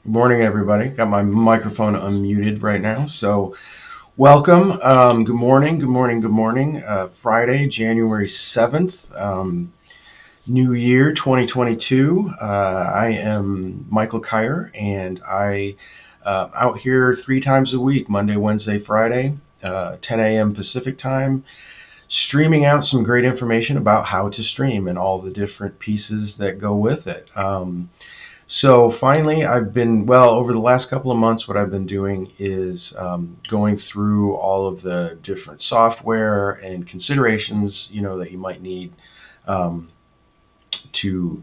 Good morning, everybody. Got my microphone unmuted right now, so welcome. Good morning, good morning, good morning. Friday, January 7th, New Year 2022. I am Michael Kyer, and I out here 3 times a week, Monday, Wednesday, Friday, 10 a.m. Pacific time, streaming out some great information about how to stream and all the different pieces that go with it. So finally, over the last couple of months, what I've been doing is going through all of the different software and considerations, that you might need um, to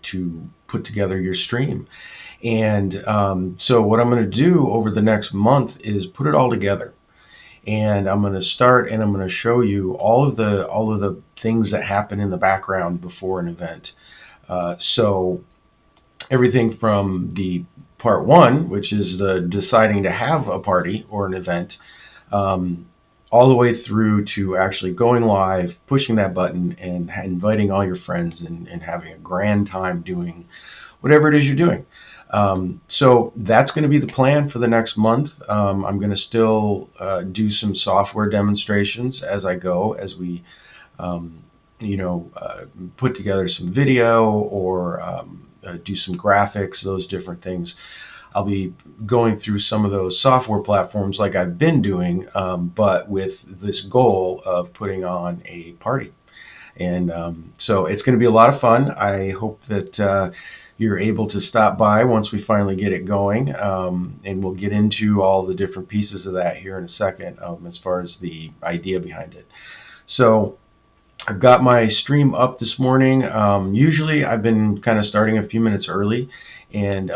put together your stream. And so what I'm going to do over the next month is put it all together. And I'm going to start and I'm going to show you all of the things that happen in the background before an event. So everything from the part one, which is the deciding to have a party or an event, all the way through to actually going live, pushing that button, and inviting all your friends and having a grand time doing whatever it is you're doing. So that's going to be the plan for the next month. I'm going to still do some software demonstrations as I go, as we put together some video or do some graphics, those different things. I'll be going through some of those software platforms like I've been doing, but with this goal of putting on a party. And so it's going to be a lot of fun. I hope that you're able to stop by once we finally get it going, and we'll get into all the different pieces of that here in a second, as far as the idea behind it. So I've got my stream up this morning. Usually I've been kind of starting a few minutes early and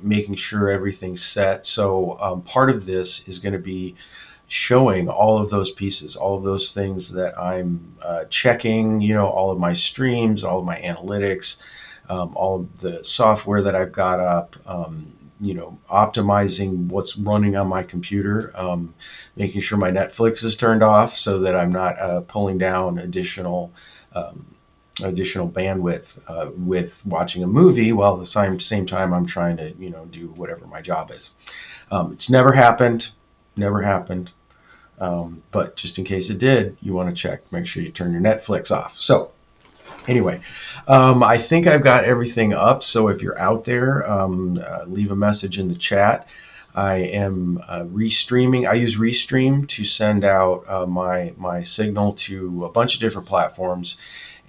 making sure everything's set. So part of this is going to be showing all of those pieces, all of those things that I'm checking, all of my streams, all of my analytics, all of the software that I've got up, optimizing what's running on my computer, making sure my Netflix is turned off so that I'm not pulling down additional bandwidth with watching a movie while at the same time I'm trying to do whatever my job is. It's never happened, but just in case it did, you want to check, make sure you turn your Netflix off. So anyway, I think I've got everything up, so if you're out there, leave a message in the chat. I am restreaming. I use Restream to send out my signal to a bunch of different platforms,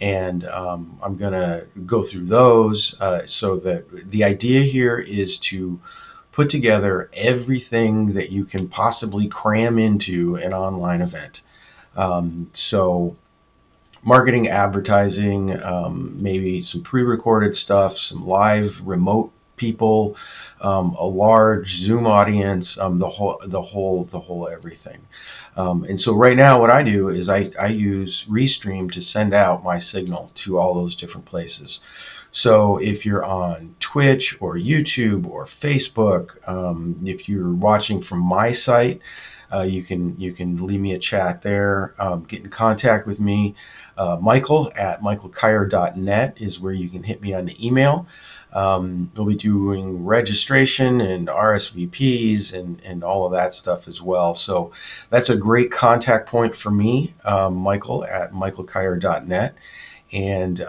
and I'm going to go through those. So that the idea here is to put together everything that you can possibly cram into an online event. So marketing, advertising, maybe some pre-recorded stuff, some live remote people, a large Zoom audience, the whole everything. And so right now what I do is I use Restream to send out my signal to all those different places. So if you're on Twitch or YouTube or Facebook, if you're watching from my site, you can leave me a chat there, get in contact with me. Michael at michaelkyer.net is where you can hit me on the email. We'll be doing registration and RSVPs and all of that stuff as well. So that's a great contact point for me, Michael at michaelkyer.net. And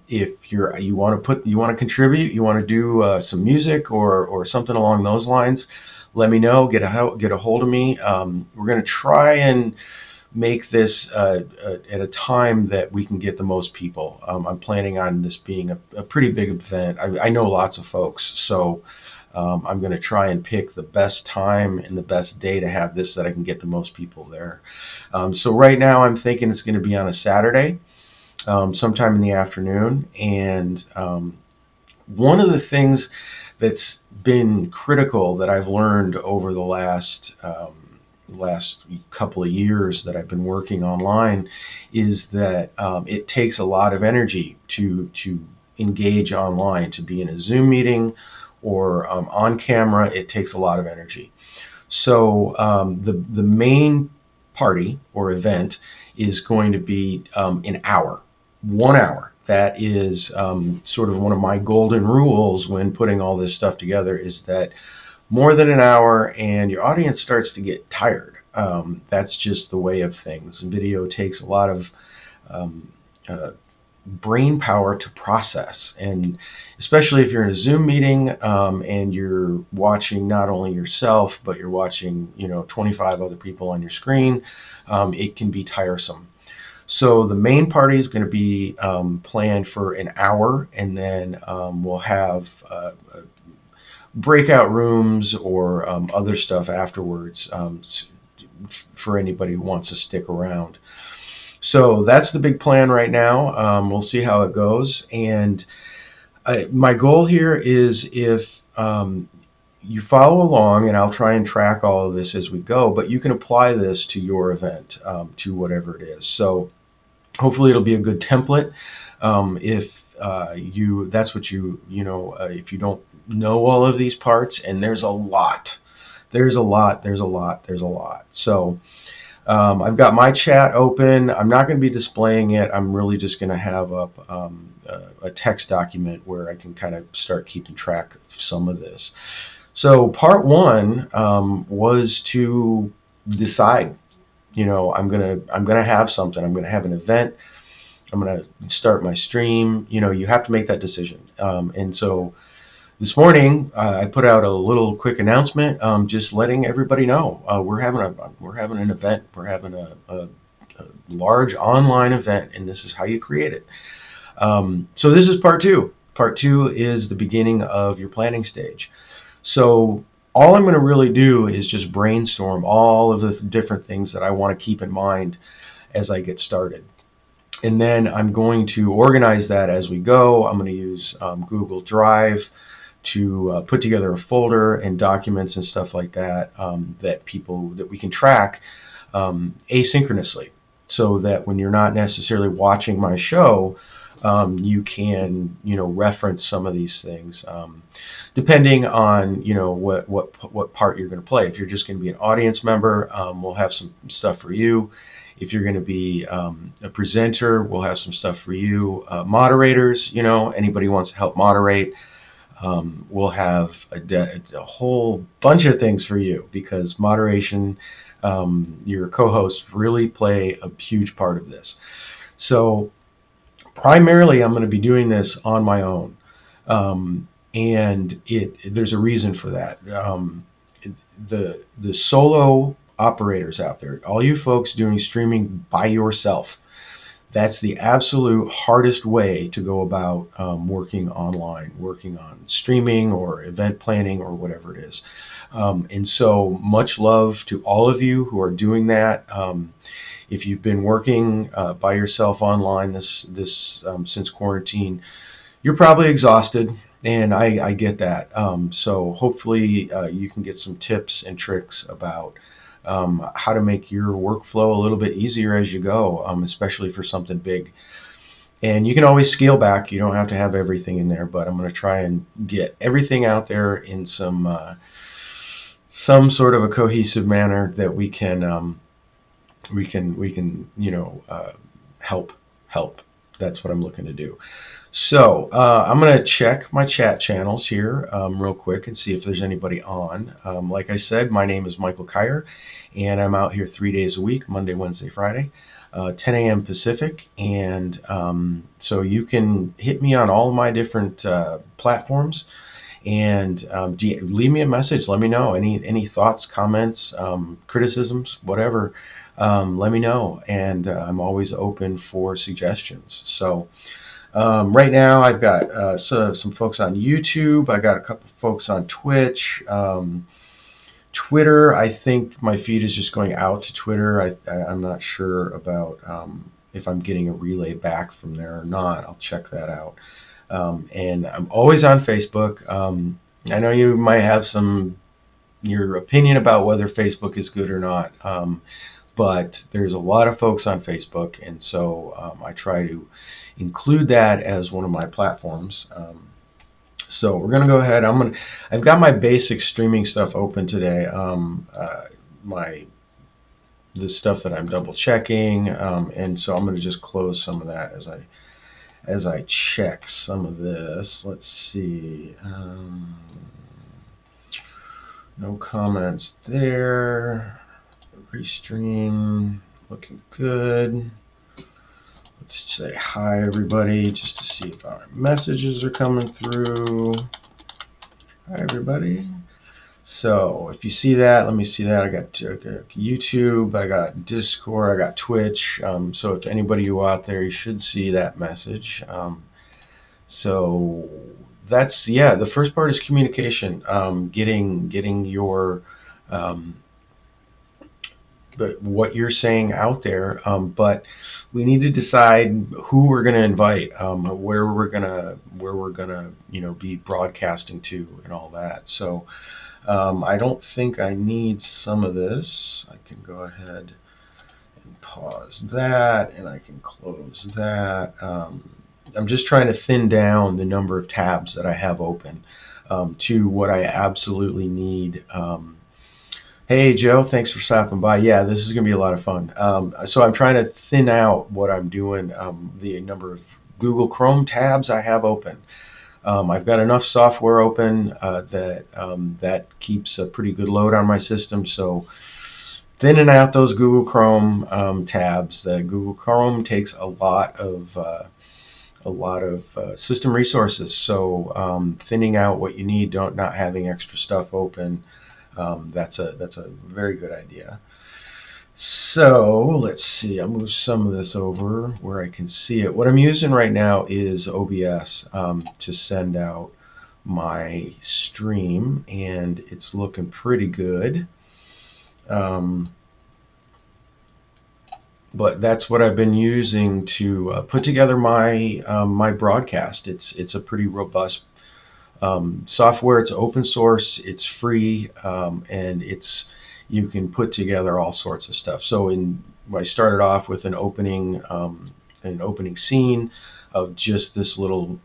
if you want to contribute, you want to do some music or something along those lines, let me know. Get a hold of me. We're going to try and make this at a time that we can get the most people. I'm planning on this being a pretty big event. I know lots of folks, so I'm going to try and pick the best time and the best day to have this so that I can get the most people there. So right now I'm thinking it's going to be on a Saturday, sometime in the afternoon. And one of the things that's been critical that I've learned over the last couple of years that I've been working online is that it takes a lot of energy to engage online, to be in a Zoom meeting or on camera. It takes a lot of energy. So the main party or event is going to be an hour, 1 hour. That is sort of one of my golden rules when putting all this stuff together, is that more than an hour and your audience starts to get tired. That's just the way of things. Video takes a lot of brain power to process, and especially if you're in a Zoom meeting and you're watching not only yourself, but you're watching 25 other people on your screen, it can be tiresome. So the main party is going to be planned for an hour, and then we'll have breakout rooms or other stuff afterwards for anybody who wants to stick around. So that's the big plan right now. We'll see how it goes. And my goal here is, if you follow along, and I'll try and track all of this as we go, but you can apply this to your event, to whatever it is. So hopefully it'll be a good template. If that's what if you don't know all of these parts, and there's a lot. So I've got my chat open. I'm not going to be displaying it. I'm really just going to have up a text document where I can kind of start keeping track of some of this. So part one was to decide. I'm gonna have something. I'm gonna have an event. I'm gonna start my stream. You have to make that decision. And so this morning I put out a little quick announcement, just letting everybody know we're having an event. We're having a large online event, and this is how you create it. So this is part two. Part two is the beginning of your planning stage. So all I'm going to really do is just brainstorm all of the different things that I want to keep in mind as I get started. And then I'm going to organize that as we go. I'm going to use Google Drive to put together a folder and documents and stuff like that that we can track asynchronously, so that when you're not necessarily watching my show, you can reference some of these things. Depending on what part you're going to play. If you're just going to be an audience member, we'll have some stuff for you. If you're going to be a presenter, we'll have some stuff for you. Moderators, anybody who wants to help moderate, we'll have a whole bunch of things for you, because moderation, your co-hosts really play a huge part of this. So primarily I'm going to be doing this on my own. And there's a reason for that. The solo operators out there, all you folks doing streaming by yourself, that's the absolute hardest way to go about working online, working on streaming or event planning or whatever it is. And so much love to all of you who are doing that. If you've been working by yourself online this since quarantine, you're probably exhausted. And I get that. So hopefully you can get some tips and tricks about how to make your workflow a little bit easier as you go, especially for something big. And you can always scale back. You don't have to have everything in there, but I'm going to try and get everything out there in some sort of a cohesive manner that we can help. That's what I'm looking to do. So I'm going to check my chat channels here real quick and see if there's anybody on. Like I said, my name is Michael Kyer, and I'm out here 3 days a week, Monday, Wednesday, Friday, 10 a.m. Pacific. And so you can hit me on all of my different platforms, and leave me a message. Let me know any thoughts, comments, criticisms, whatever. Let me know, and I'm always open for suggestions. So right now I've got some folks on YouTube. I got a couple folks on Twitch. Twitter, I think my feed is just going out to Twitter. I'm not sure about if I'm getting a relay back from there or not. I'll check that out. And I'm always on Facebook. I know you might have your opinion about whether Facebook is good or not, but there's a lot of folks on Facebook, and so I try to include that as one of my platforms. So we're going to go ahead. I've got my basic streaming stuff open today. The stuff that I'm double checking, and so I'm going to just close some of that as I check some of this. Let's see. No comments there. Restream, looking good. Let's say hi everybody just to see if our messages are coming through. Hi everybody. So if you see that, let me see that. I got YouTube, I got Discord, I got Twitch. So if anybody you out there, you should see that message. So that's, yeah, the first part is communication. Getting your what you're saying out there. But we need to decide who we're going to invite, where we're gonna be broadcasting to, and all that. So. I don't think I need some of this. I can go ahead and pause that, and I can close that. I'm just trying to thin down the number of tabs that I have open to what I absolutely need. Hey, Joe, thanks for stopping by. Yeah, this is going to be a lot of fun. So I'm trying to thin out what I'm doing, the number of Google Chrome tabs I have open. I've got enough software open that keeps a pretty good load on my system. So thinning out those Google Chrome tabs. Google Chrome takes a lot of system resources. So thinning out what you need, not having extra stuff open. That's a very good idea. So let's see, I'll move some of this over where I can see it. What I'm using right now is OBS to send out my stream, and it's looking pretty good. But that's what I've been using to put together my my broadcast. It's a pretty robust software. It's open source. It's free, and you can put together all sorts of stuff. So I started off with an opening scene of just this little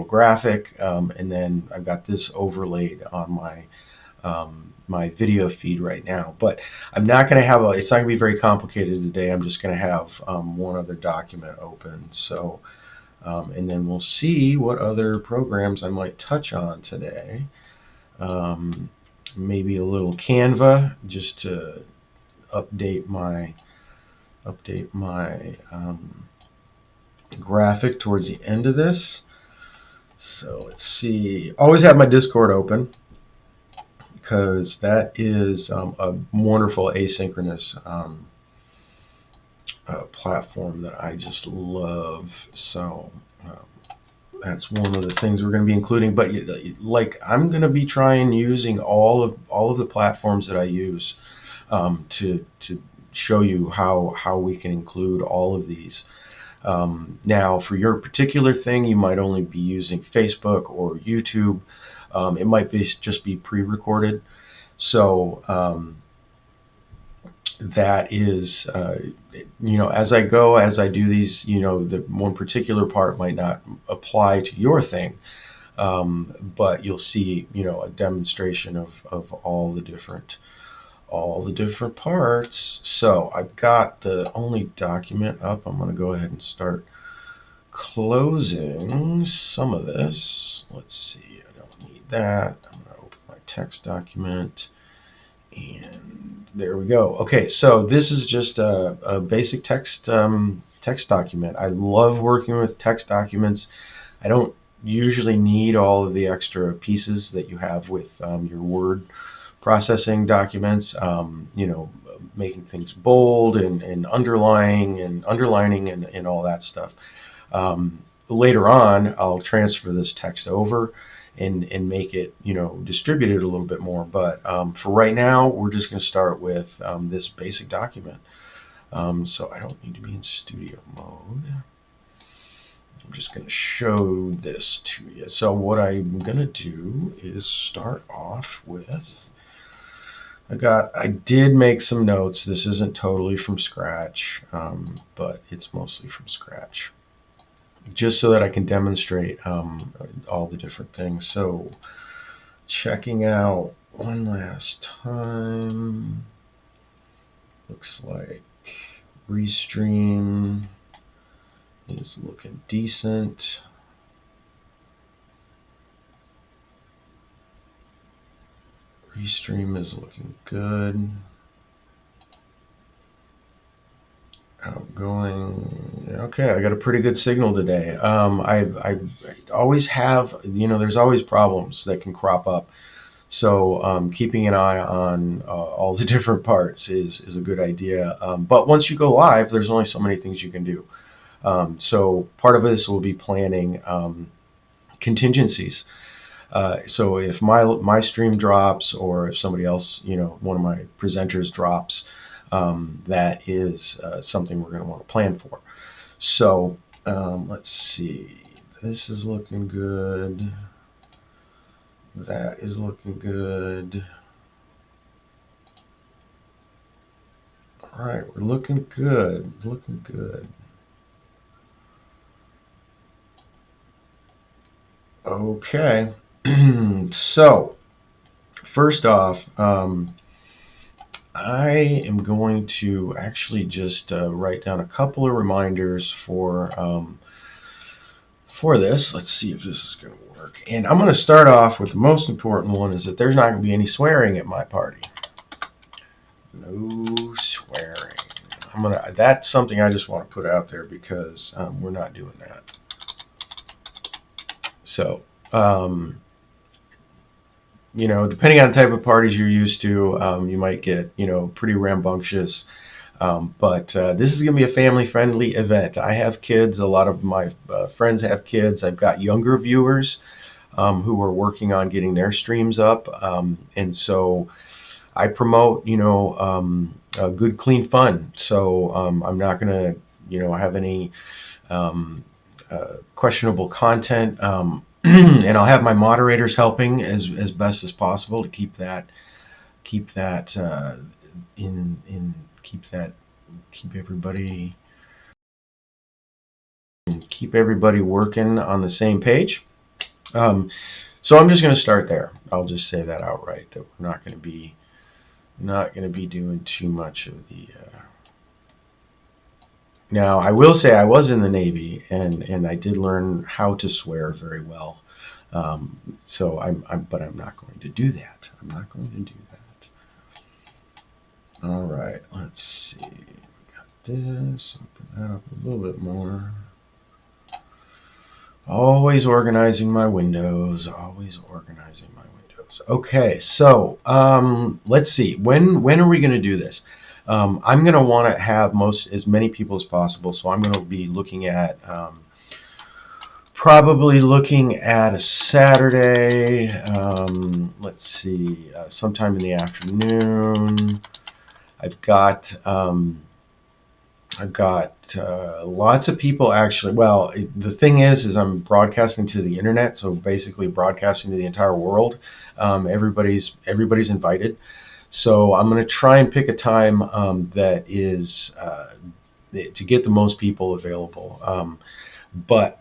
graphic, and then I've got this overlaid on my video feed right now. But I'm not going to have it's not going to be very complicated today. I'm just going to have one other document open. So and then we'll see what other programs I might touch on today. Maybe a little Canva just to update my graphic towards the end of this. So let's see. Always have my Discord open because that is a wonderful asynchronous platform that I just love. So that's one of the things we're going to be including. But like, I'm going to be trying using all of the platforms that I use to show you how we can include all of these. Now, for your particular thing, you might only be using Facebook or YouTube. It might just be pre-recorded. So that is, as I do these, the one particular part might not apply to your thing, but you'll see, a demonstration of all the different parts. So I've got the only document up. I'm going to go ahead and start closing some of this. Let's see, I don't need that. I'm going to open my text document. And there we go. Okay, so this is just a basic text document. I love working with text documents. I don't usually need all of the extra pieces that you have with your word processing documents. Making things bold and underlining and all that stuff. Later on, I'll transfer this text over and make it, distributed a little bit more. But for right now, we're just going to start with this basic document. So I don't need to be in studio mode. I'm just going to show this to you. So what I'm going to do is start off with, I did make some notes. This isn't totally from scratch, but it's mostly from scratch, just so that I can demonstrate all the different things. So checking out one last time. Looks like Restream is looking decent. good. Outgoing. Okay, I got a pretty good signal today. I always have, there's always problems that can crop up. So keeping an eye on all the different parts is a good idea. But once you go live, there's only so many things you can do. So part of this will be planning contingencies. So if my stream drops, or if somebody else, one of my presenters drops, that is something we're going to want to plan for. So let's see. This is looking good. That is looking good. All right, we're looking good. Looking good. Okay. So, first off, I am going to actually just write down a couple of reminders for this. Let's see if this is going to work. And I'm going to start off with the most important one, is that there's not going to be any swearing at my party. No swearing. That's something I just want to put out there, because we're not doing that. So, depending on the type of parties you're used to, you might get, pretty rambunctious. But this is going to be a family-friendly event. I have kids. A lot of my friends have kids. I've got younger viewers who are working on getting their streams up. And so I promote, good, clean fun. So I'm not going to, have any questionable content. And I'll have my moderators helping as best as possible to keep everybody working on the same page. So I'm just going to start there. I'll just say that outright, that we're not going to be doing too much of the. Now, I will say I was in the Navy, and I did learn how to swear very well. So but I'm not going to do that. I'm not going to do that. All right, let's see. We got this. Open that up a little bit more. Always organizing my windows. Always organizing my windows. Okay, so let's see. When are we going to do this? I'm going to want to have as many people as possible, so I'm going to be looking at probably looking at a Saturday. Let's see, sometime in the afternoon. I've got lots of people actually. Well, the thing is I'm broadcasting to the internet, so basically broadcasting to the entire world. Everybody's invited. So I'm going to try and pick a time that is to get the most people available, but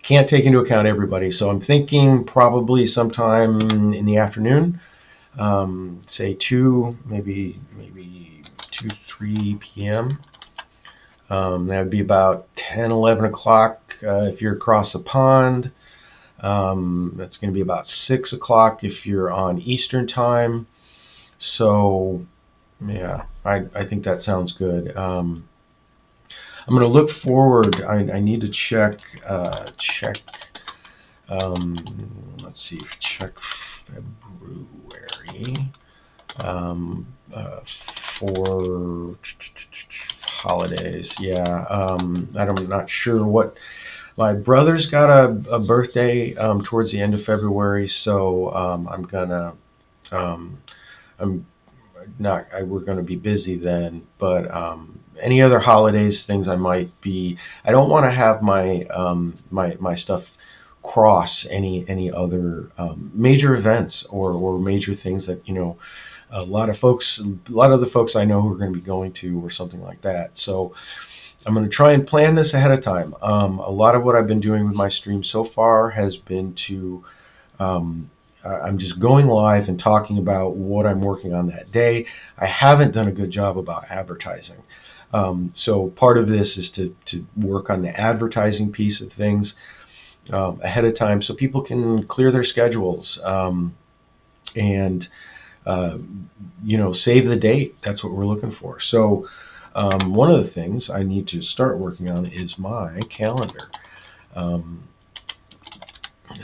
can't take into account everybody. So I'm thinking probably sometime in the afternoon, say 2, maybe 3 p.m. That would be about 10, 11 o'clock if you're across the pond. That's going to be about 6 o'clock if you're on Eastern time. So, yeah, I think that sounds good. I'm going to look forward. I need to check. Let's see. Check February for holidays. Yeah, I'm not sure what. My brother's got a birthday towards the end of February, so we're going to be busy then. But any other holidays, things I might be. I don't want to have my stuff cross any other major events or major things that a lot of the folks I know who are going to be going to, or something like that. So I'm going to try and plan this ahead of time. A lot of what I've been doing with my stream so far has been to I'm just going live and talking about what I'm working on that day. I haven't done a good job about advertising. So part of this is to work on the advertising piece of things ahead of time, so people can clear their schedules and save the date. That's what we're looking for. So one of the things I need to start working on is my calendar.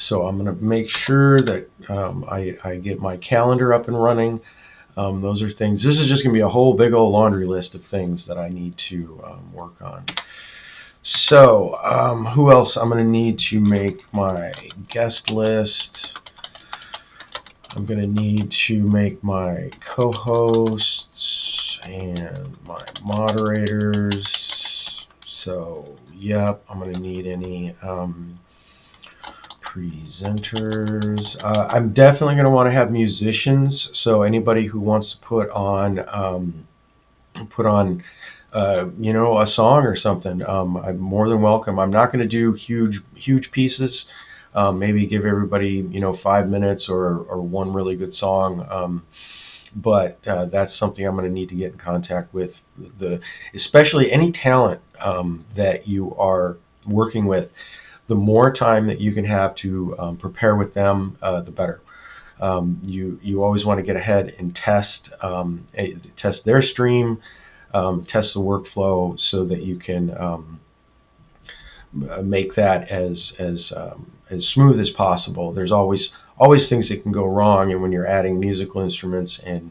So I'm going to make sure that I get my calendar up and running. Those are things. This is just going to be a whole big old laundry list of things that I need to work on. So who else? I'm going to need to make my guest list. I'm going to need to make my co-hosts and my moderators. So, yep, I'm going to need any presenters. I'm definitely going to want to have musicians. So anybody who wants to put on a song or something, I'm more than welcome. I'm not going to do huge pieces. Maybe give everybody 5 minutes or one really good song. But that's something I'm going to need to get in contact with, especially any talent that you are working with. The more time that you can have to prepare with them, the better. You always want to get ahead and test their stream, test the workflow, so that you can make that as smooth as possible. There's always things that can go wrong, and when you're adding musical instruments and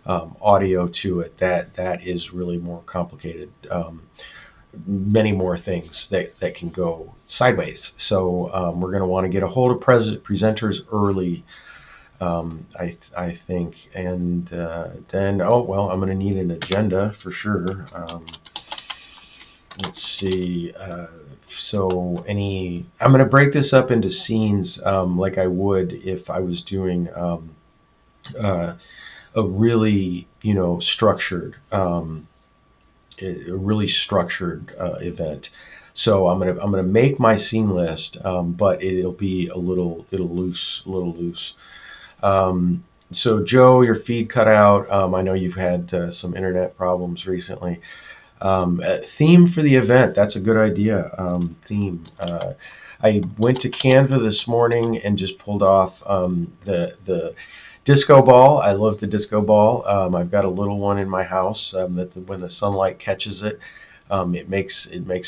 audio to it, that is really more complicated. Many more things that can go sideways. So we're going to want to get a hold of presenters early, I think, and then I'm going to need an agenda for sure. Let's see. So I'm going to break this up into scenes like I would if I was doing a really structured event. So I'm gonna make my scene list, but it'll be a little loose. So Joe, your feed cut out. I know you've had some internet problems recently. Theme for the event, that's a good idea. Theme. I went to Canva this morning and just pulled off the disco ball. I love the disco ball. I've got a little one in my house that when the sunlight catches it, it makes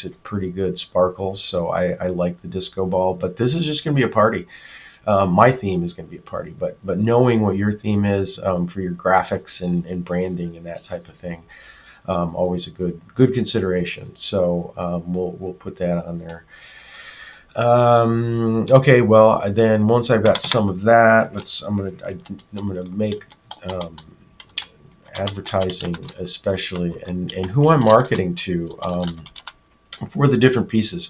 it pretty good sparkles. So I like the disco ball. But this is just going to be a party. My theme is going to be a party. But knowing what your theme is for your graphics and branding and that type of thing, always a good consideration. So we'll put that on there. Okay, well then once I've got some of that, I'm gonna make advertising especially and who I'm marketing to for the different pieces.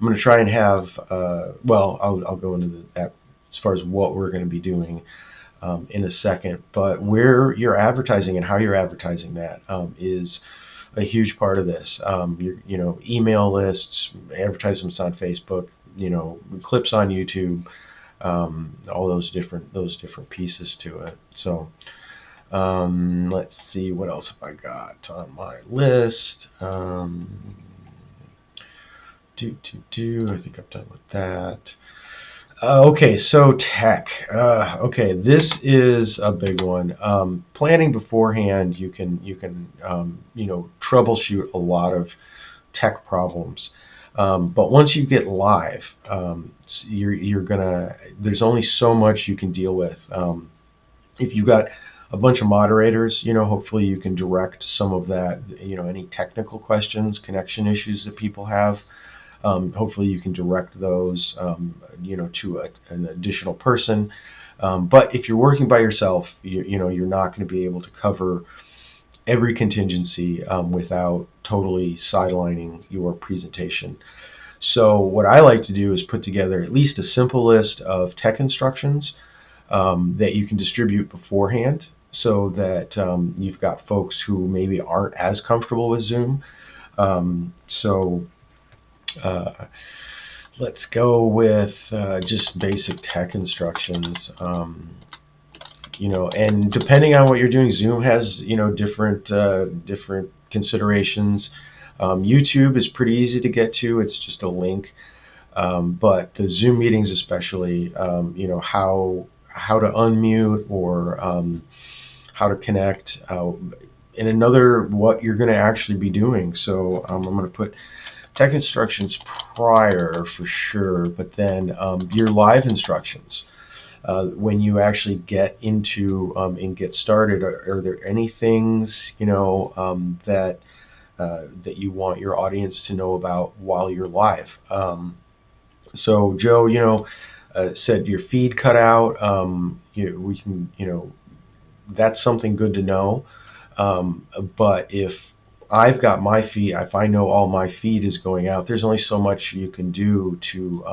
I'm gonna try and have I'll go into that as far as what we're going to be doing in a second, but where you're advertising and how you're advertising that is a huge part of this. Your email lists, advertisements on Facebook, clips on YouTube, all those different pieces to it. So let's see, what else have I got on my list? I think I'm done with that. Okay, so tech. Okay, this is a big one. Planning beforehand, you can troubleshoot a lot of tech problems. But once you get live, there's only so much you can deal with. If you've got a bunch of moderators, hopefully you can direct some of that, any technical questions, connection issues that people have. Hopefully you can direct those, to an additional person. But if you're working by yourself, you're not going to be able to cover every contingency without totally sidelining your presentation. So what I like to do is put together at least a simple list of tech instructions that you can distribute beforehand, so that you've got folks who maybe aren't as comfortable with Zoom. Let's go with just basic tech instructions. And depending on what you're doing, Zoom has different considerations. YouTube is pretty easy to get to; it's just a link. But the Zoom meetings, especially, how to unmute or how to connect, and another what you're going to actually be doing. So I'm going to put tech instructions prior for sure, but then your live instructions. When you actually get into and get started, are there any things that you want your audience to know about while you're live? So Joe, said your feed cut out. We can, that's something good to know. But if I've got my feed, if I know all my feed is going out, there's only so much you can do to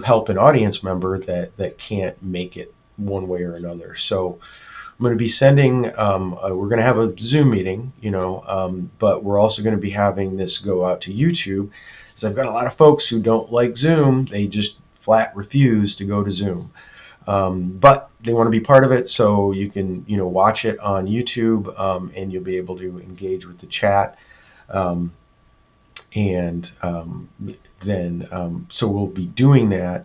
help an audience member that can't make it one way or another. So I'm going to be sending, we're going to have a Zoom meeting, but we're also going to be having this go out to YouTube. So I've got a lot of folks who don't like Zoom. They just flat refuse to go to Zoom. But they want to be part of it, so you can, watch it on YouTube, and you'll be able to engage with the chat. So we'll be doing that.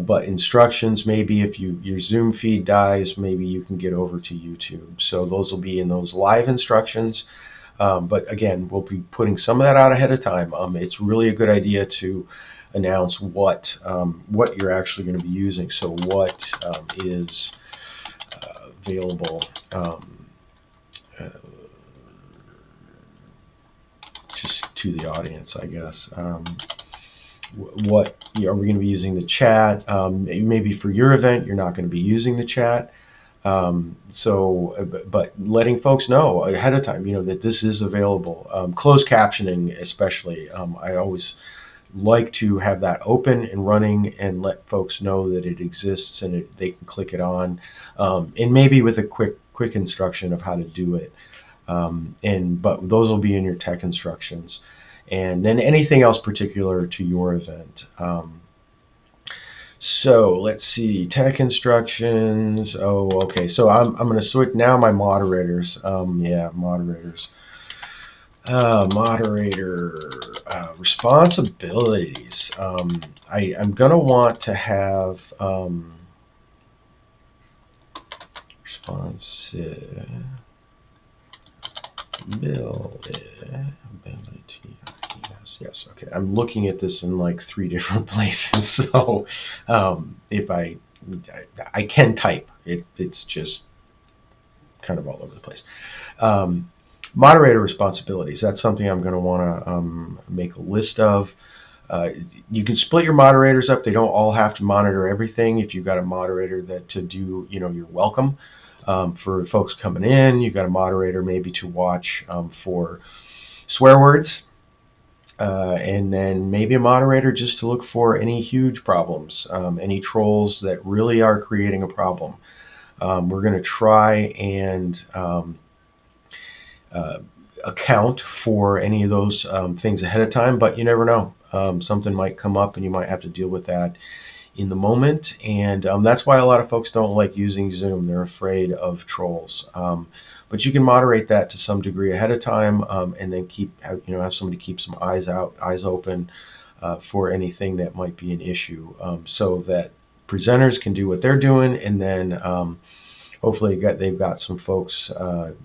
But instructions, maybe if your Zoom feed dies, maybe you can get over to YouTube. So those will be in those live instructions. But again, we'll be putting some of that out ahead of time. It's really a good idea to announce what you're actually going to be using. So what is available just to the audience, I guess. What are we going to be using the chat? Maybe for your event, you're not going to be using the chat. But letting folks know ahead of time, that this is available. Closed captioning, especially, I always like to have that open and running and let folks know that it exists and they can click it on, and maybe with a quick instruction of how to do it. But those will be in your tech instructions, and then anything else particular to your event. So let's see, tech instructions. Oh, okay. So I'm going to switch now. My moderators. Moderators. Moderator responsibilities. I'm going to want to have Yes. Okay. I'm looking at this in like 3 different places, so if I can type, it's just kind of all over the place. Moderator responsibilities. That's something I'm going to want to make a list of. You can split your moderators up. They don't all have to monitor everything. If you've got a moderator that to do, your welcome for folks coming in, you've got a moderator maybe to watch for swear words, and then maybe a moderator just to look for any huge problems, any trolls that really are creating a problem. We're going to try and account for any of those things ahead of time, but you never know. Something might come up and you might have to deal with that in the moment, and that's why a lot of folks don't like using Zoom. They're afraid of trolls. But you can moderate that to some degree ahead of time, and then have somebody keep some eyes open for anything that might be an issue, so that presenters can do what they're doing, and then hopefully they've got some folks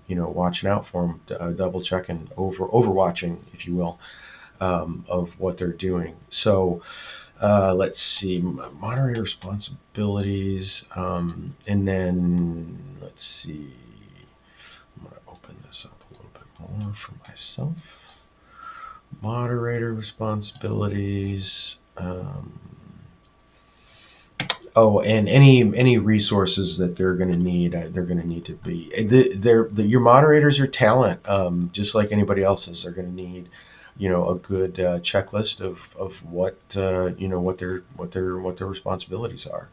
watching out for them, double checking, overwatching, if you will, of what they're doing. So let's see, moderator responsibilities, and then let's see. I'm going to open this up a little bit more for myself. Moderator responsibilities. And any resources that they're going to need, to be. Your moderators are talent, just like anybody else's. They're going to need, a good checklist of what their responsibilities are.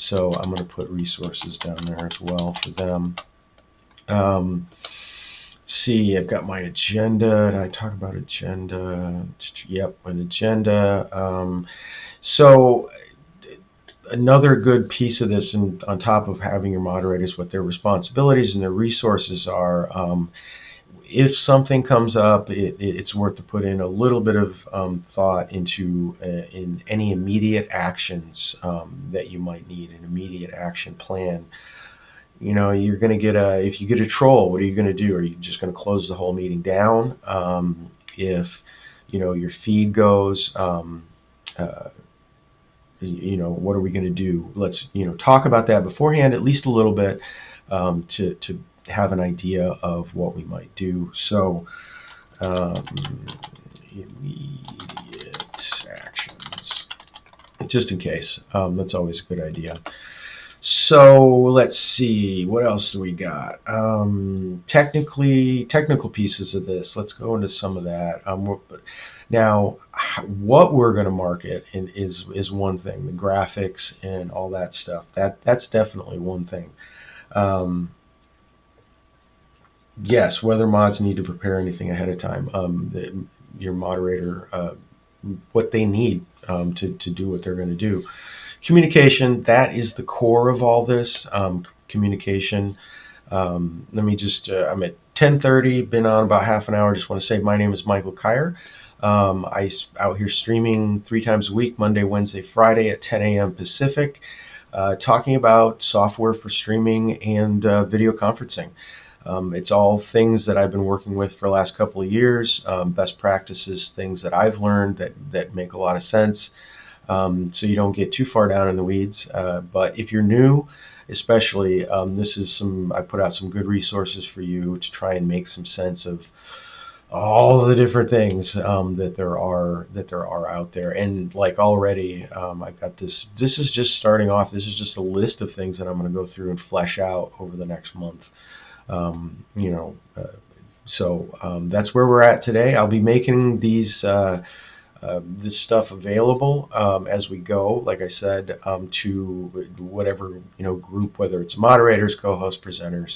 So I'm going to put resources down there as well for them. See, I've got my agenda. Did I talk about agenda? Yep, an agenda. So another good piece of this, and on top of having your moderators, what their responsibilities and their resources are, if something comes up, it's worth to put in a little bit of thought into in any immediate actions that you might need, an immediate action plan. you're going to get if you get a troll, what are you going to do? Are you just going to close the whole meeting down? If your feed goes, what are we going to do? Let's talk about that beforehand, at least a little bit, to have an idea of what we might do. So immediate actions, just in case. That's always a good idea. So let's see, what else do we got? Technical pieces of this. Let's go into some of that. Now, what we're going to market is one thing. The graphics and all that stuff. That's definitely one thing. Yes, whether mods need to prepare anything ahead of time. Your moderator, what they need to do what they're going to do. Communication, that is the core of all this. Communication. Let me just, I'm at 10:30, been on about half an hour. Just want to say my name is Michael Kyer. I'm out here streaming 3 times a week, Monday, Wednesday, Friday at 10 a.m. Pacific, talking about software for streaming and video conferencing. It's all things that I've been working with for the last couple of years, best practices, things that I've learned that make a lot of sense. So you don't get too far down in the weeds. But if you're new, especially, I put out some good resources for you to try and make some sense of all the different things that there are out there. And like already, I've got this. This is just starting off. This is just a list of things that I'm going to go through and flesh out over the next month. So that's where we're at today. I'll be making these. This stuff available as we go, like I said, to whatever group, whether it's moderators, co-hosts, presenters.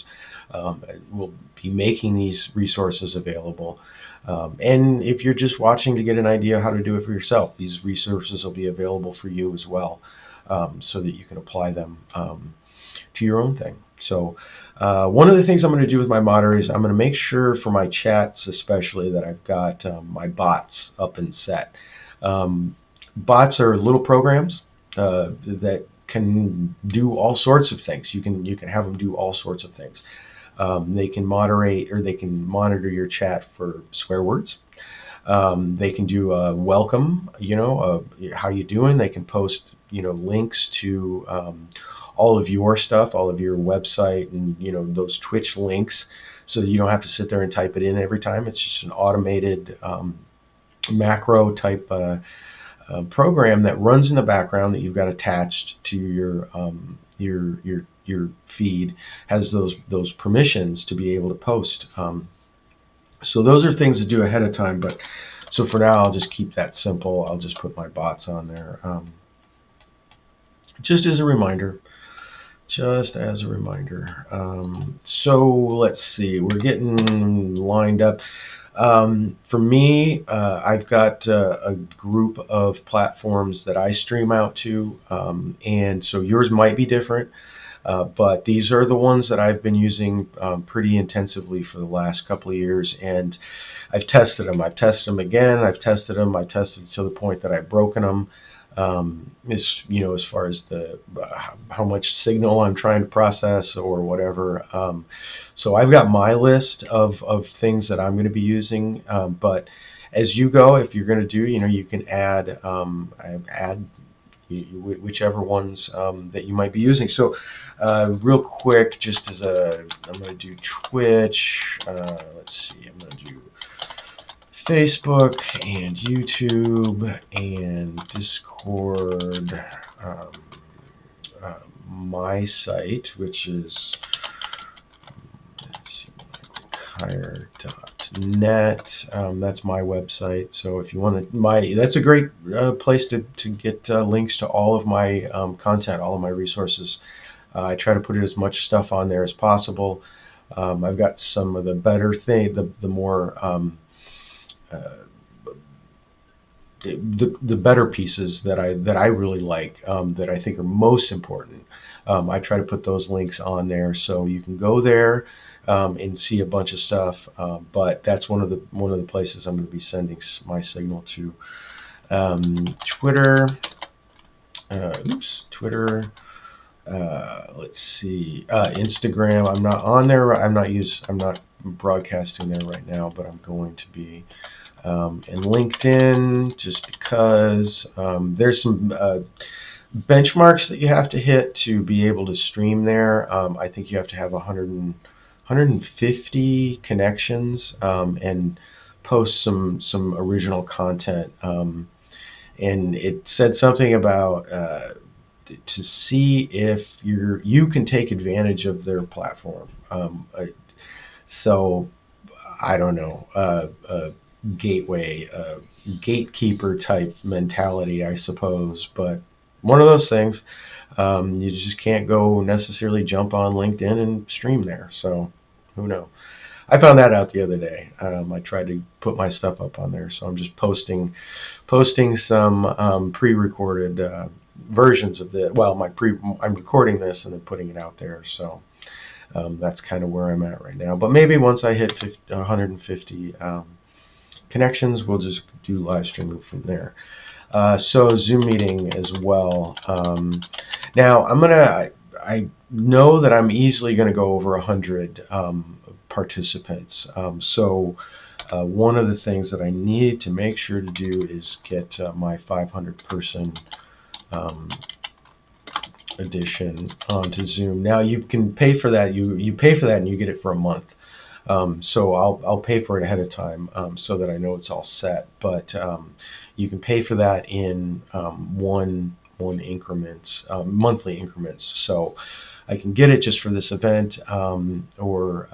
We'll be making these resources available. And if you're just watching to get an idea how to do it for yourself, these resources will be available for you as well, so that you can apply them to your own thing. So one of the things I'm going to do with my moderators, I'm going to make sure for my chats especially that I've got my bots up and set. Bots are little programs that can do all sorts of things. You can have them do all sorts of things. They can moderate, or they can monitor your chat for swear words. They can do a welcome, how you doing. They can post links to all of your stuff, all of your website, and those Twitch links, so that you don't have to sit there and type it in every time. It's just an automated macro type program that runs in the background that you've got attached to your feed. Has those permissions to be able to post. So those are things to do ahead of time. But so for now, I'll just keep that simple. I'll just put my bots on there, just as a reminder. So let's see, we're getting lined up. For me, I've got a group of platforms that I stream out to, and so yours might be different, but these are the ones that I've been using pretty intensively for the last couple of years, and I've tested them. I've tested them again. I've tested them to the point that I've broken them. As far as how much signal I'm trying to process or whatever. So I've got my list of things that I'm going to be using. But as you go, if you're going to do, you can add whichever ones that you might be using. So real quick, just as I'm going to do Twitch. Let's see, I'm going to do Facebook and YouTube and Discord, my site, which is michaelkyer.net. That's my website. So if you want to, that's a great place to get links to all of my content, all of my resources. I try to put as much stuff on there as possible. I've got some of the better the more the better pieces that I really like, that I think are most important. I try to put those links on there, so you can go there and see a bunch of stuff. But that's one of the places I'm going to be sending my signal to. Twitter. let's see, Instagram. I'm not on there. I'm not broadcasting there right now, but I'm going to be. And LinkedIn, just because there's some benchmarks that you have to hit to be able to stream there. I think you have to have 150 connections and post some original content. And it said something about to see if you can take advantage of their platform. So I don't know, gateway, gatekeeper type mentality, I suppose. But one of those things, you just can't go necessarily jump on LinkedIn and stream there. So who knows? I found that out the other day. I tried to put my stuff up on there, so I'm just posting some pre-recorded versions of the. Well, I'm recording this and then putting it out there. So that's kind of where I'm at right now. But maybe once I hit 150 connections, we'll just do live streaming from there. So Zoom meeting as well. Now I know that I'm easily going to go over 100 participants. So one of the things that I need to make sure to do is get my 500 person edition onto Zoom. Now you can pay for that. You pay for that and you get it for a month. So I'll pay for it ahead of time so that I know it's all set. But you can pay for that in one increments, monthly increments. So I can get it just for this event, or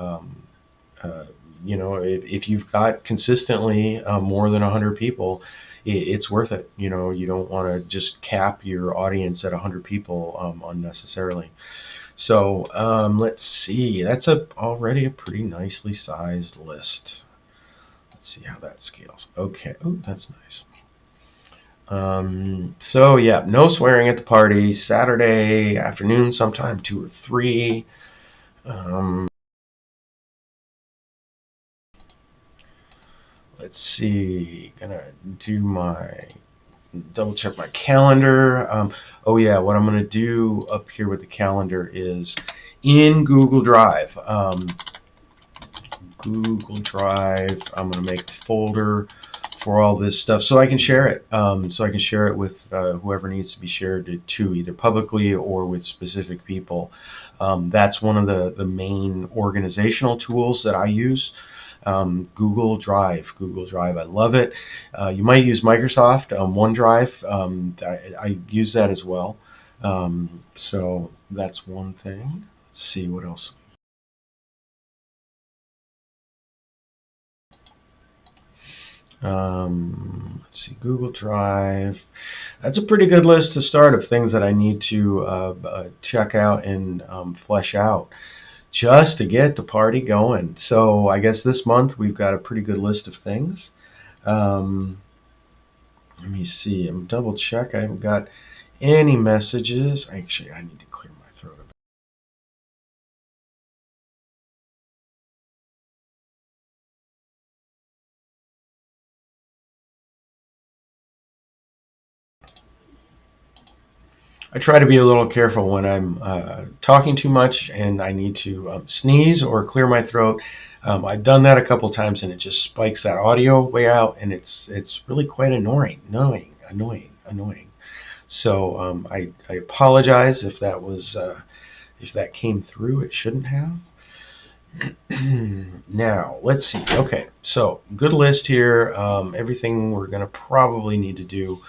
if you've got consistently more than 100 people, it's worth it. You don't want to just cap your audience at 100 people unnecessarily. So let's see. That's already a pretty nicely sized list. Let's see how that scales. Okay. Oh, that's nice. So yeah, no swearing at the party. Saturday afternoon, sometime 2 or 3. Let's see. Gonna double check my calendar. Oh yeah, what I'm gonna do up here with the calendar is in Google Drive. Google Drive. I'm gonna make a folder for all this stuff so I can share it. So I can share it with whoever needs to be shared to, either publicly or with specific people. That's one of the main organizational tools that I use. Google Drive. I love it. You might use Microsoft OneDrive. I use that as well. So that's one thing. Let's see what else. Let's see, Google Drive. That's a pretty good list to start of things that I need to check out and flesh out just to get the party going. So I guess this month we've got a pretty good list of things. Let me see. I'm double check. I haven't got any messages. Actually, I need to clear my throat a bit. I try to be a little careful when I'm talking too much and I need to sneeze or clear my throat. I've done that a couple times and it just spikes that audio way out, and it's really quite annoying. So I apologize if that came through. It shouldn't have. Now let's see. Okay, so good list here. Everything we're going to probably need to do.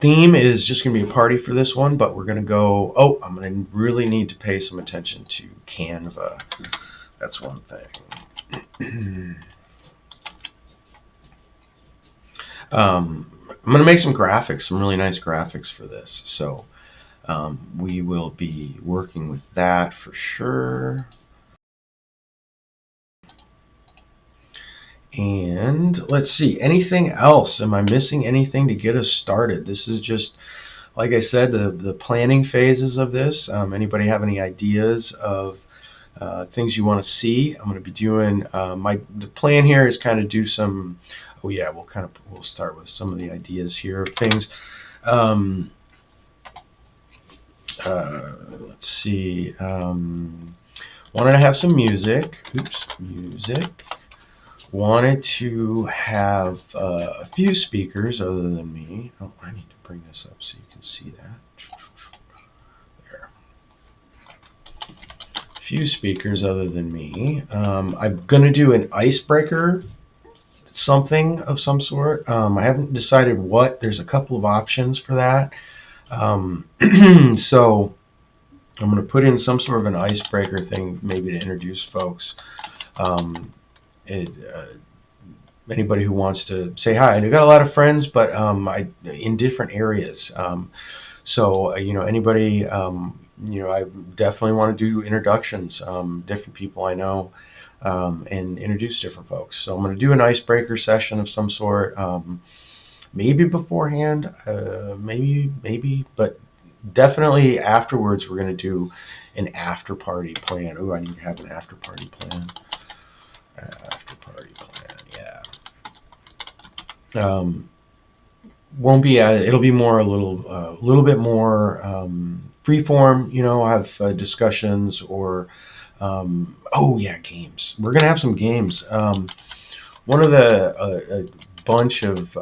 Theme is just going to be a party for this one, but we're going to go. Oh, I'm going to really need to pay some attention to Canva. That's one thing. I'm going to make some graphics, some really nice graphics for this. So we will be working with that for sure. And let's see, anything else? Am I missing anything to get us started? This is just, like I said, the planning phases of this. Anybody have any ideas of things you want to see? I'm going to be doing, the plan here is kind of do some, oh yeah, we'll start with some of the ideas here of things. let's see. Wanted to have some music. Oops, music. Wanted to have a few speakers other than me. Oh, I need to bring this up so you can see that. There. A few speakers other than me. I'm going to do an icebreaker, something of some sort. I haven't decided what. There's a couple of options for that. So I'm going to put in some sort of an icebreaker thing, maybe to introduce folks. Anybody who wants to say hi. I've got a lot of friends, but in different areas. So anybody, I definitely want to do introductions, different people I know, and introduce different folks. So I'm going to do an icebreaker session of some sort, maybe beforehand, maybe, but definitely afterwards we're going to do an after party plan. Oh, I need to have an after party plan. After party plan, yeah. Won't be. It'll be more a little bit more free form. I'll have discussions or oh yeah, games. We're gonna have some games. One of a bunch of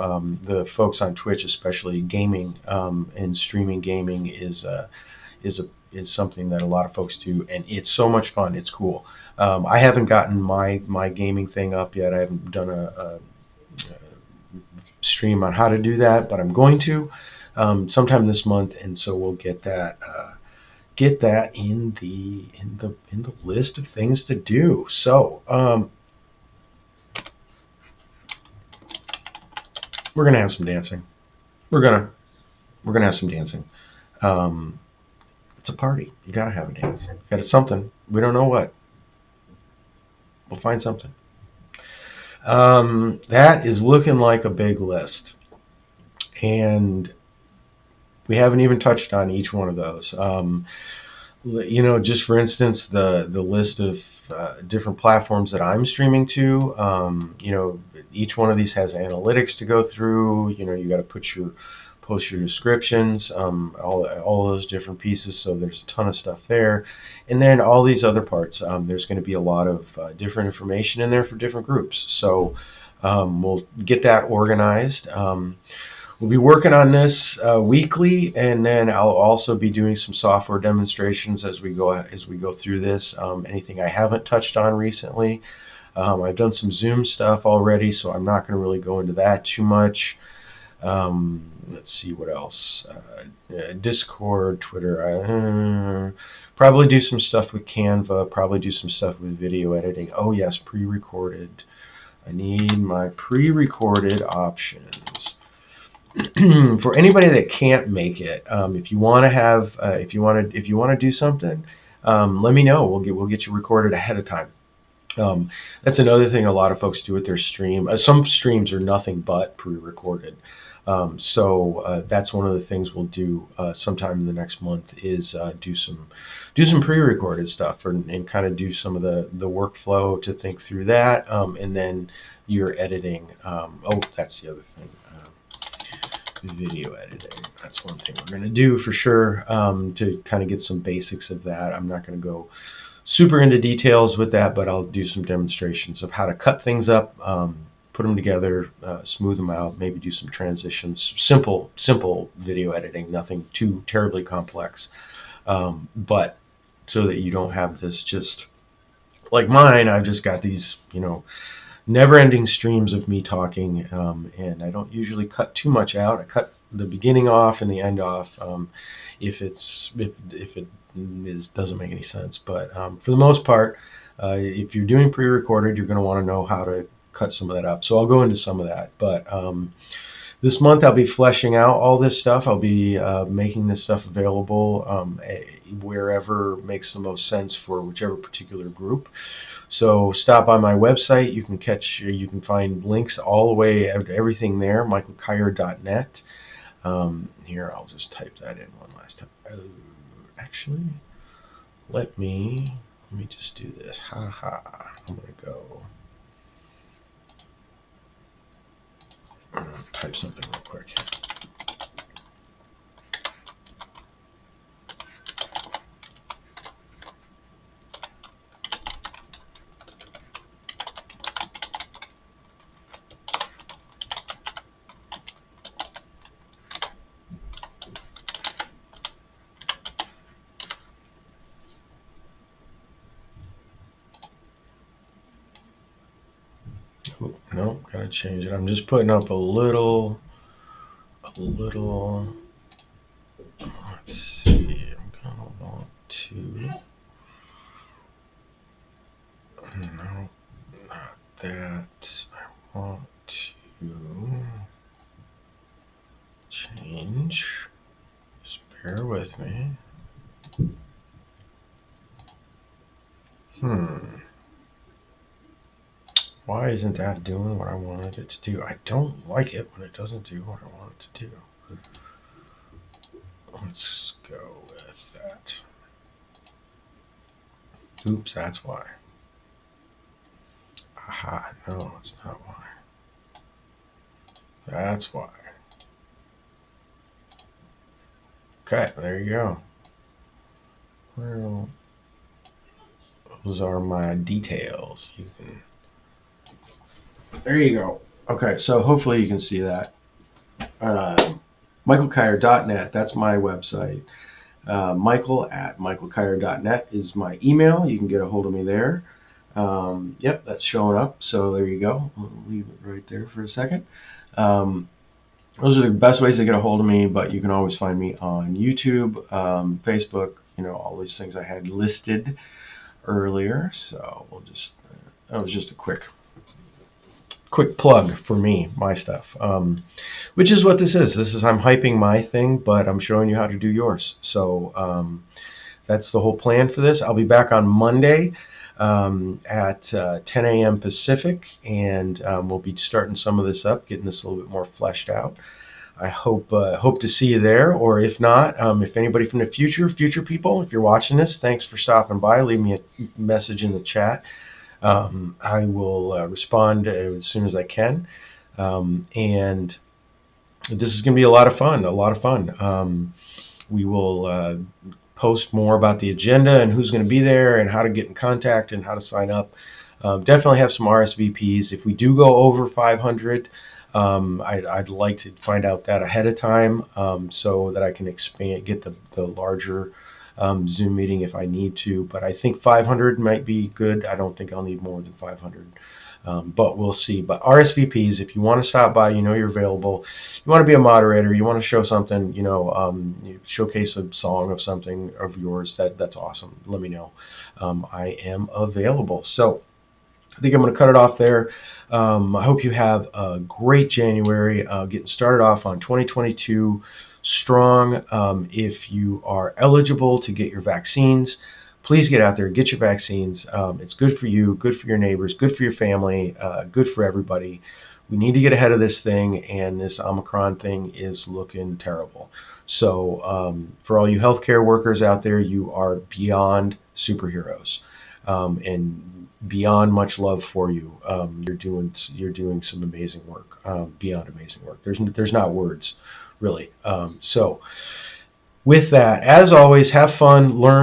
the folks on Twitch, especially gaming and streaming gaming, is something that a lot of folks do, and it's so much fun. It's cool. I haven't gotten my gaming thing up yet. I haven't done a stream on how to do that, but I'm going to sometime this month, and so we'll get that in the list of things to do. So we're gonna have some dancing. We're gonna have some dancing. It's a party. You gotta have a dance. Got something. We don't know what. We'll find something. That is looking like a big list, and we haven't even touched on each one of those. Just for instance, the list of different platforms that I'm streaming to. Each one of these has analytics to go through. You got to post your descriptions, all those different pieces. So there's a ton of stuff there. And then all these other parts, there's going to be a lot of different information in there for different groups. So we'll get that organized. We'll be working on this weekly, and then I'll also be doing some software demonstrations as we go through this. Anything I haven't touched on recently. I've done some Zoom stuff already, so I'm not going to really go into that too much. Let's see what else. Discord, Twitter. Probably do some stuff with Canva. Probably do some stuff with video editing. Oh yes, pre-recorded. I need my pre-recorded options. For anybody that can't make it, if you want to do something, let me know. We'll get you recorded ahead of time. That's another thing a lot of folks do with their stream. Some streams are nothing but pre-recorded. So that's one of the things we'll do sometime in the next month is do some pre-recorded stuff and kind of do some of the workflow to think through that, and then your editing. Oh, that's the other thing. Video editing. That's one thing we're going to do for sure to kind of get some basics of that. I'm not going to go super into details with that, but I'll do some demonstrations of how to cut things up, put them together, smooth them out, maybe do some transitions, simple video editing, nothing too terribly complex, but so that you don't have this just like mine. I've just got these, never-ending streams of me talking, and I don't usually cut too much out. I cut the beginning off and the end off if it doesn't make any sense. But for the most part, if you're doing pre-recorded, you're going to want to know how to cut some of that up. So I'll go into some of that. But this month I'll be fleshing out all this stuff. I'll be making this stuff available wherever makes the most sense for whichever particular group. So stop by my website. You can find links all the way to everything there, michaelkyer.net. Here, I'll just type that in one last time. Actually, let me just do this. I'm gonna go type something real quick. change it. I'm just putting up a little, let's see, I'm gonna want to, no, not that, I want to change, just bear with me. Why isn't that doing what I wanted it to do? I don't like it when it doesn't do what I want it to do. Let's go with that. Oops, that's why. Aha, no, it's not why. That's why. Okay, there you go. Well, those are my details. You can. There you go. Okay, so hopefully you can see that. MichaelKyer.net, that's my website. Michael@michaelkyer.net is my email. You can get a hold of me there. Yep, that's showing up, so there you go. I'll leave it right there for a second. Those are the best ways to get a hold of me, but you can always find me on YouTube, Facebook, all these things I had listed earlier. So we'll just, that was just a quick plug for me, my stuff, which is what this is. I'm hyping my thing, but I'm showing you how to do yours. So that's the whole plan for this. I'll be back on Monday at 10 a.m. Pacific, and we'll be starting some of this up, getting this a little bit more fleshed out. I hope to see you there, or if not, if anybody from the future people, if you're watching this, thanks for stopping by. Leave me a message in the chat. I will respond as soon as I can, and this is going to be a lot of fun. We will post more about the agenda and who's going to be there and how to get in contact and how to sign up. Definitely have some RSVPs. If we do go over 500, I'd like to find out that ahead of time, so that I can get the larger Zoom meeting if I need to. But I think 500 might be good. I don't think I'll need more than 500. But we'll see. But RSVPs, if you want to stop by, you're available. You want to be a moderator, you want to show something, you showcase a song of something of yours, that's awesome. Let me know. I am available. So I think I'm going to cut it off there. I hope you have a great January, getting started off on 2022 strong. If you are eligible to get your vaccines, please get out there, get your vaccines. It's good for you, good for your neighbors, good for your family, good for everybody. We need to get ahead of this thing, and this Omicron thing is looking terrible. So for all you healthcare workers out there, you are beyond superheroes, and beyond much love for you. You're doing some amazing work, beyond amazing work. There's not words, really. So with that, as always, have fun, learn.